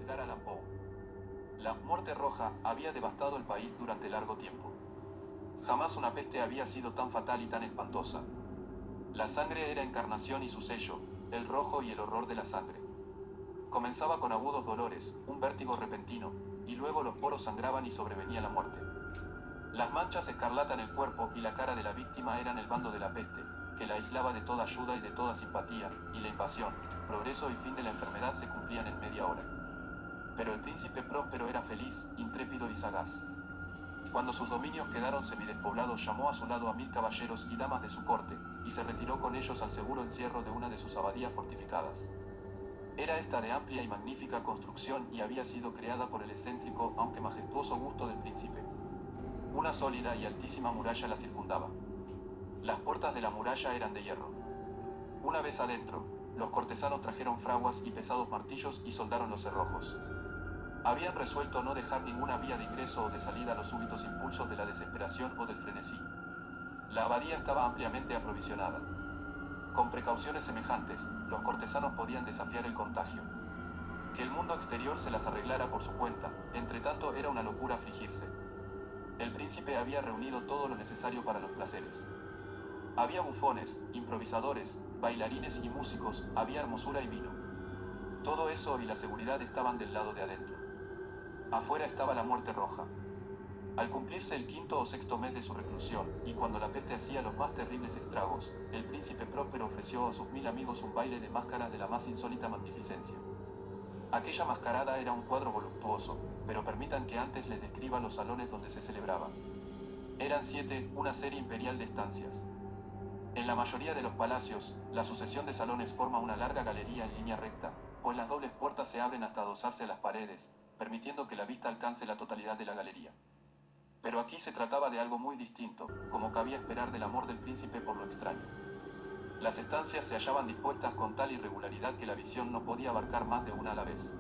Edgar Allan Poe. La muerte roja había devastado el país durante largo tiempo. Jamás una peste había sido tan fatal y tan espantosa. La sangre era encarnación y su sello, el rojo y el horror de la sangre. Comenzaba con agudos dolores, un vértigo repentino, y luego los poros sangraban y sobrevenía la muerte. Las manchas escarlata en el cuerpo y la cara de la víctima eran el bando de la peste, que la aislaba de toda ayuda y de toda simpatía, y la invasión, progreso y fin de la enfermedad se cumplían en media hora. Pero el príncipe próspero era feliz, intrépido y sagaz. Cuando sus dominios quedaron semidespoblados, llamó a su lado a 1000 caballeros y damas de su corte, y se retiró con ellos al seguro encierro de una de sus abadías fortificadas. Era esta de amplia y magnífica construcción y había sido creada por el excéntrico aunque majestuoso gusto del príncipe. Una sólida y altísima muralla la circundaba. Las puertas de la muralla eran de hierro. Una vez adentro, los cortesanos trajeron fraguas y pesados martillos y soldaron los cerrojos. Habían resuelto no dejar ninguna vía de ingreso o de salida a los súbitos impulsos de la desesperación o del frenesí. La abadía estaba ampliamente aprovisionada. Con precauciones semejantes, los cortesanos podían desafiar el contagio. Que el mundo exterior se las arreglara por su cuenta, entre tanto era una locura afligirse. El príncipe había reunido todo lo necesario para los placeres. Había bufones, improvisadores, bailarines y músicos, había hermosura y vino. Todo eso y la seguridad estaban del lado de adentro. Afuera estaba la muerte roja. Al cumplirse el quinto o sexto mes de su reclusión, y cuando la peste hacía los más terribles estragos, el príncipe próspero ofreció a sus 1000 amigos un baile de máscaras de la más insólita magnificencia. Aquella mascarada era un cuadro voluptuoso, pero permitan que antes les describa los salones donde se celebraba. Eran 7, una serie imperial de estancias. En la mayoría de los palacios, la sucesión de salones forma una larga galería en línea recta, pues las dobles puertas se abren hasta adosarse a las paredes, permitiendo que la vista alcance la totalidad de la galería. Pero aquí se trataba de algo muy distinto, como cabía esperar del amor del príncipe por lo extraño. Las estancias se hallaban dispuestas con tal irregularidad que la visión no podía abarcar más de una a la vez.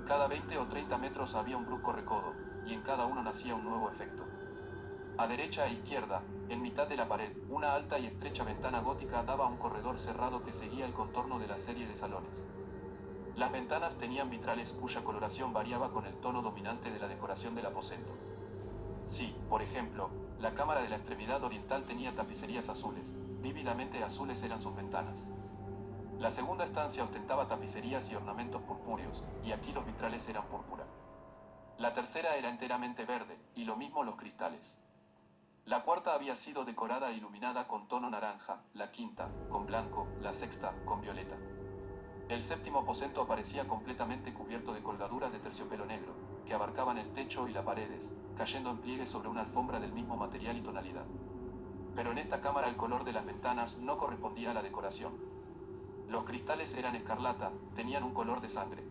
Cada 20 o 30 metros había un brusco recodo, y en cada uno nacía un nuevo efecto. A derecha e izquierda, en mitad de la pared, una alta y estrecha ventana gótica daba a un corredor cerrado que seguía el contorno de la serie de salones. Las ventanas tenían vitrales cuya coloración variaba con el tono dominante de la decoración del aposento. Si, por ejemplo, la cámara de la extremidad oriental tenía tapicerías azules, vívidamente azules eran sus ventanas. La segunda estancia ostentaba tapicerías y ornamentos purpúreos, y aquí los vitrales eran púrpura. La tercera era enteramente verde, y lo mismo los cristales. La cuarta había sido decorada e iluminada con tono naranja, la quinta, con blanco, la sexta, con violeta. El séptimo aposento aparecía completamente cubierto de colgaduras de terciopelo negro, que abarcaban el techo y las paredes, cayendo en pliegues sobre una alfombra del mismo material y tonalidad. Pero en esta cámara el color de las ventanas no correspondía a la decoración. Los cristales eran escarlata, tenían un color de sangre.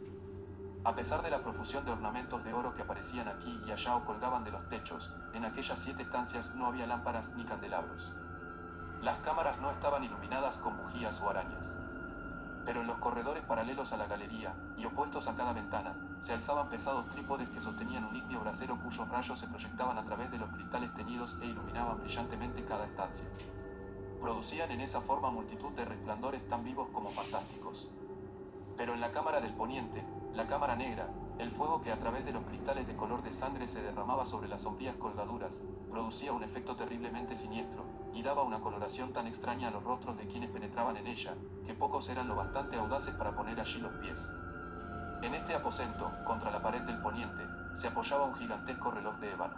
A pesar de la profusión de ornamentos de oro que aparecían aquí y allá o colgaban de los techos, en aquellas 7 estancias no había lámparas ni candelabros. Las cámaras no estaban iluminadas con bujías o arañas. Pero en los corredores paralelos a la galería, y opuestos a cada ventana, se alzaban pesados trípodes que sostenían un ígneo brasero cuyos rayos se proyectaban a través de los cristales teñidos e iluminaban brillantemente cada estancia. Producían en esa forma multitud de resplandores tan vivos como fantásticos. Pero en la cámara del poniente, la cámara negra, el fuego que a través de los cristales de color de sangre se derramaba sobre las sombrías colgaduras, producía un efecto terriblemente siniestro, y daba una coloración tan extraña a los rostros de quienes penetraban en ella, que pocos eran lo bastante audaces para poner allí los pies. En este aposento, contra la pared del poniente, se apoyaba un gigantesco reloj de ébano.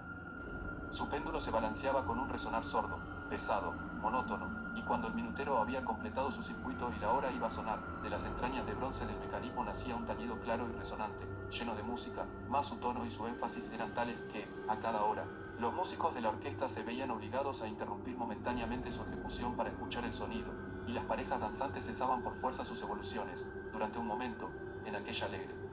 Su péndulo se balanceaba con un resonar sordo, pesado, monótono, y cuando el minutero había completado su circuito y la hora iba a sonar, de las entrañas de bronce del mecanismo nacía un tañido claro y resonante, lleno de música, mas su tono y su énfasis eran tales que, a cada hora, los músicos de la orquesta se veían obligados a interrumpir momentáneamente su ejecución para escuchar el sonido, y las parejas danzantes cesaban por fuerza sus evoluciones, durante un momento, en aquella alegre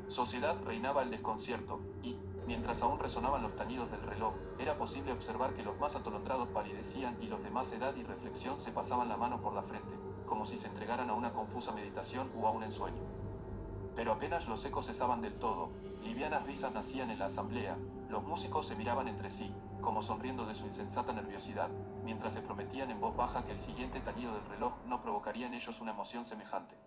sociedad reinaba el desconcierto, y, mientras aún resonaban los tañidos del reloj, era posible observar que los más atolondrados palidecían y los de más edad y reflexión se pasaban la mano por la frente, como si se entregaran a una confusa meditación o a un ensueño. Pero apenas los ecos cesaban del todo, livianas risas nacían en la asamblea, los músicos se miraban entre sí, como sonriendo de su insensata nerviosidad, mientras se prometían en voz baja que el siguiente tañido del reloj no provocaría en ellos una emoción semejante.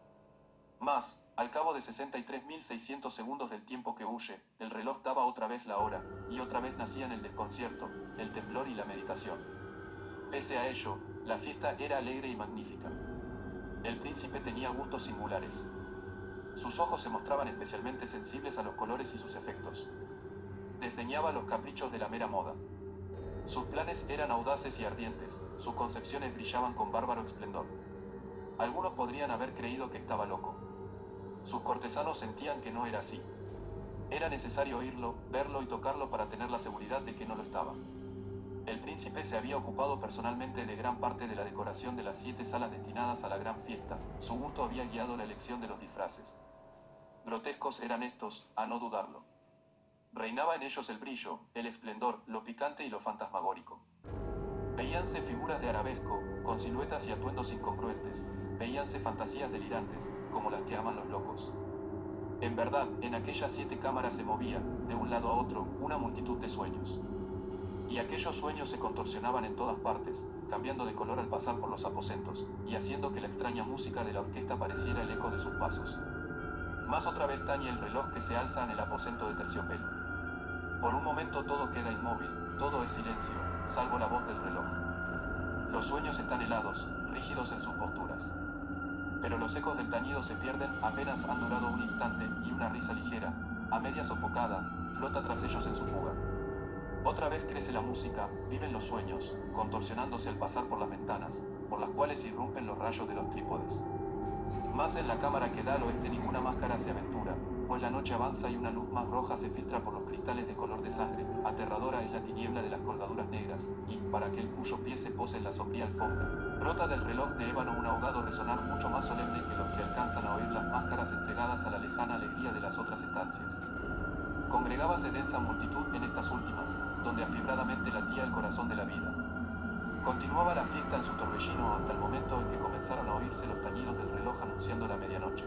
Mas, al cabo de 63.600 segundos del tiempo que huye, el reloj daba otra vez la hora, y otra vez nacían el desconcierto, el temblor y la meditación. Pese a ello, la fiesta era alegre y magnífica. El príncipe tenía gustos singulares. Sus ojos se mostraban especialmente sensibles a los colores y sus efectos. Desdeñaba los caprichos de la mera moda. Sus planes eran audaces y ardientes, sus concepciones brillaban con bárbaro esplendor. Algunos podrían haber creído que estaba loco. Sus cortesanos sentían que no era así. Era necesario oírlo, verlo y tocarlo para tener la seguridad de que no lo estaba. El príncipe se había ocupado personalmente de gran parte de la decoración de las 7 salas destinadas a la gran fiesta. Su gusto había guiado la elección de los disfraces. Grotescos eran estos, a no dudarlo. Reinaba en ellos el brillo, el esplendor, lo picante y lo fantasmagórico. Veíanse figuras de arabesco, con siluetas y atuendos incongruentes. Veíanse fantasías delirantes, como las que aman los locos. En verdad, en aquellas 7 cámaras se movía, de un lado a otro, una multitud de sueños. Y aquellos sueños se contorsionaban en todas partes, cambiando de color al pasar por los aposentos, y haciendo que la extraña música de la orquesta pareciera el eco de sus pasos. Más otra vez tañe el reloj que se alza en el aposento de terciopelo. Por un momento todo queda inmóvil, todo es silencio, salvo la voz del reloj. Los sueños están helados, rígidos en sus posturas. Pero los ecos del tañido se pierden, apenas han durado un instante, y una risa ligera, a media sofocada, flota tras ellos en su fuga. Otra vez crece la música, viven los sueños, contorsionándose al pasar por las ventanas, por las cuales irrumpen los rayos de los trípodes. Más en la cámara que da al oeste ninguna máscara se aventura, pues la noche avanza y una luz más roja se filtra por los cristales de color de sangre. Aterradora es la tiniebla de las colgaduras negras, y, para aquel cuyo pie se posa en la sombría alfombra, brota del reloj de ébano un ahogado resonar mucho más solemne que los que alcanzan a oír las máscaras entregadas a la lejana alegría de las otras estancias. Congregábase densa multitud en estas últimas, donde afibradamente latía el corazón de la vida. Continuaba la fiesta en su torbellino hasta el momento en que comenzaron a oírse los tañidos del reloj anunciando la medianoche.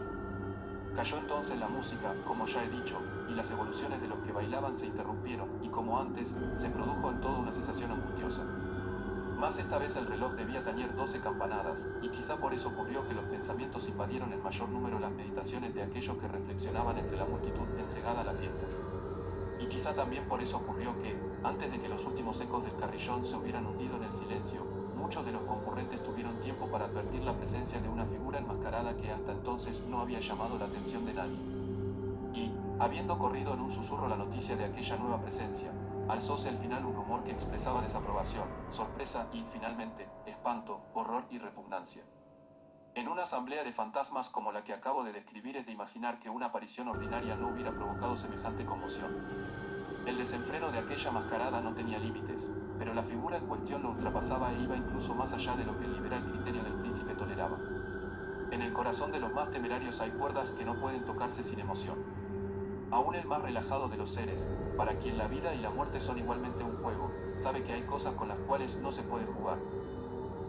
Cayó entonces la música, como ya he dicho, y las evoluciones de los que bailaban se interrumpieron, y como antes, se produjo en todo una cesación angustiosa. Mas esta vez el reloj debía tañer 12 campanadas, y quizá por eso ocurrió que los pensamientos invadieron en mayor número las meditaciones de aquellos que reflexionaban entre la multitud entregada a la fiesta. Y quizá también por eso ocurrió que, antes de que los últimos ecos del carrillón se hubieran hundido en el silencio, muchos de los concurrentes tuvieron tiempo para advertir la presencia de una figura enmascarada que hasta entonces no había llamado la atención de nadie. Y, habiendo corrido en un susurro la noticia de aquella nueva presencia, alzóse al final un rumor que expresaba desaprobación, sorpresa y, finalmente, espanto, horror y repugnancia. En una asamblea de fantasmas como la que acabo de describir es de imaginar que una aparición ordinaria no hubiera provocado semejante conmoción. El desenfreno de aquella mascarada no tenía límites, pero la figura en cuestión lo ultrapasaba e iba incluso más allá de lo que el liberal criterio del príncipe toleraba. En el corazón de los más temerarios hay cuerdas que no pueden tocarse sin emoción. Aún el más relajado de los seres, para quien la vida y la muerte son igualmente un juego, sabe que hay cosas con las cuales no se puede jugar.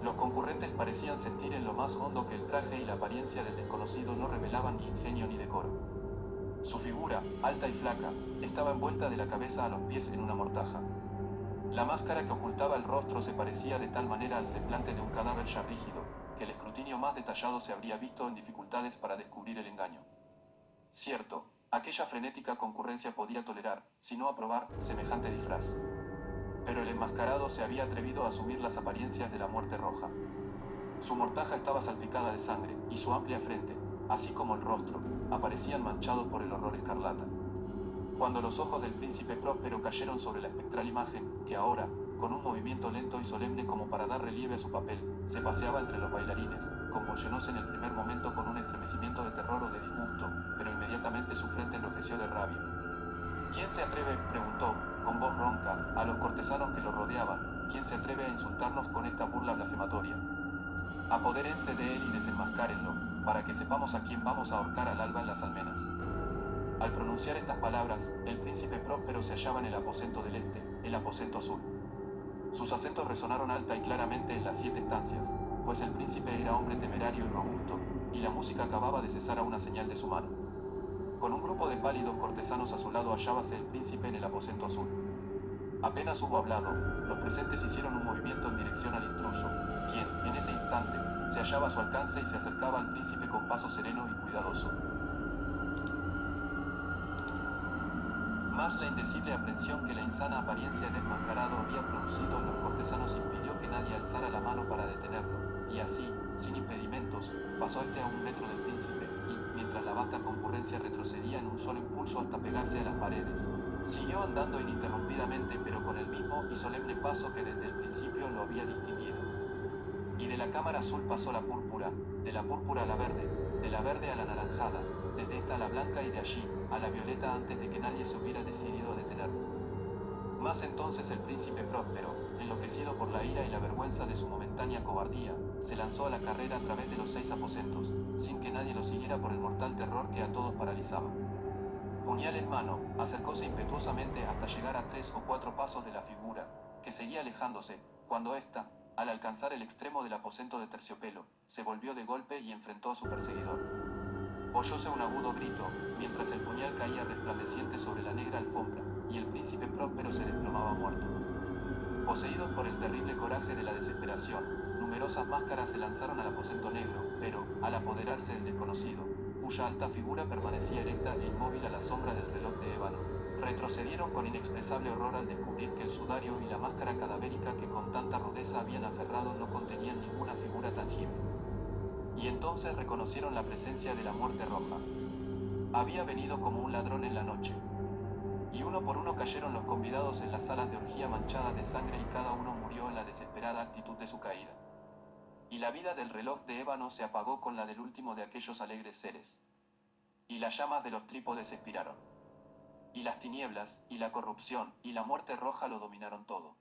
Los concurrentes parecían sentir en lo más hondo que el traje y la apariencia del desconocido no revelaban ni ingenio ni decoro. Su figura, alta y flaca, estaba envuelta de la cabeza a los pies en una mortaja. La máscara que ocultaba el rostro se parecía de tal manera al semblante de un cadáver ya rígido, que el escrutinio más detallado se habría visto en dificultades para descubrir el engaño. Cierto, aquella frenética concurrencia podía tolerar, si no aprobar, semejante disfraz. Pero el enmascarado se había atrevido a asumir las apariencias de la muerte roja. Su mortaja estaba salpicada de sangre, y su amplia frente, así como el rostro, aparecían manchados por el horror escarlata. Cuando los ojos del príncipe Próspero cayeron sobre la espectral imagen, que ahora, con un movimiento lento y solemne como para dar relieve a su papel, se paseaba entre los bailarines, conmocionóse en el primer momento con un estremecimiento de terror o de disgusto, pero inmediatamente su frente enrojeció de rabia. ¿Quién se atreve?, preguntó, con voz ronca, a los cortesanos que lo rodeaban. ¿Quién se atreve a insultarnos con esta burla blasfematoria? Apodérense de él y desenmascárenlo, para que sepamos a quién vamos a ahorcar al alba en las almenas. Al pronunciar estas palabras, el príncipe Próspero se hallaba en el aposento del este, el aposento azul. Sus acentos resonaron alta y claramente en las 7 estancias, pues el príncipe era hombre temerario y robusto, y la música acababa de cesar a una señal de su mano. Con un grupo de pálidos cortesanos a su lado hallábase el príncipe en el aposento azul. Apenas hubo hablado, los presentes hicieron un movimiento en dirección al intruso, quien, en ese instante, se hallaba a su alcance y se acercaba al príncipe con paso sereno y cuidadoso. Más la indecible aprensión que la insana apariencia del enmascarado había producido en los cortesanos impidió que nadie alzara la mano para detenerlo, y así, sin impedimentos, pasó este a un metro del príncipe, y, mientras la vasta concurrencia retrocedía en un solo impulso hasta pegarse a las paredes, siguió andando ininterrumpidamente pero con el mismo y solemne paso que desde el principio lo había distinguido. Y de la cámara azul pasó la púrpura, de la púrpura a la verde, de la verde a la naranjada, desde esta a la blanca y de allí, a la violeta antes de que nadie se hubiera decidido a detenerlo. Mas entonces el príncipe Próspero, enloquecido por la ira y la vergüenza de su momentánea cobardía, se lanzó a la carrera a través de los 6 aposentos, sin que nadie lo siguiera por el mortal terror que a todos paralizaba. Puñal en mano, acercóse impetuosamente hasta llegar a 3 o 4 pasos de la figura, que seguía alejándose, cuando ésta, al alcanzar el extremo del aposento de terciopelo, se volvió de golpe y enfrentó a su perseguidor. Oyóse un agudo grito, mientras el puñal caía resplandeciente sobre la negra alfombra, y el príncipe Próspero se desplomaba muerto. Poseídos por el terrible coraje de la desesperación, numerosas máscaras se lanzaron al aposento negro, pero, al apoderarse del desconocido, cuya alta figura permanecía erecta e inmóvil a la sombra del reloj de ébano, retrocedieron con inexpresable horror al descubrir que el sudario y la máscara cadavérica que con tanta rudeza habían aferrado no contenían ninguna figura tangible. Y entonces reconocieron la presencia de la muerte roja. Había venido como un ladrón en la noche. Y uno por uno cayeron los convidados en las salas de orgía manchadas de sangre y cada uno murió en la desesperada actitud de su caída. Y la vida del reloj de ébano se apagó con la del último de aquellos alegres seres. Y las llamas de los trípodes expiraron. Y las tinieblas, y la corrupción, y la muerte roja lo dominaron todo.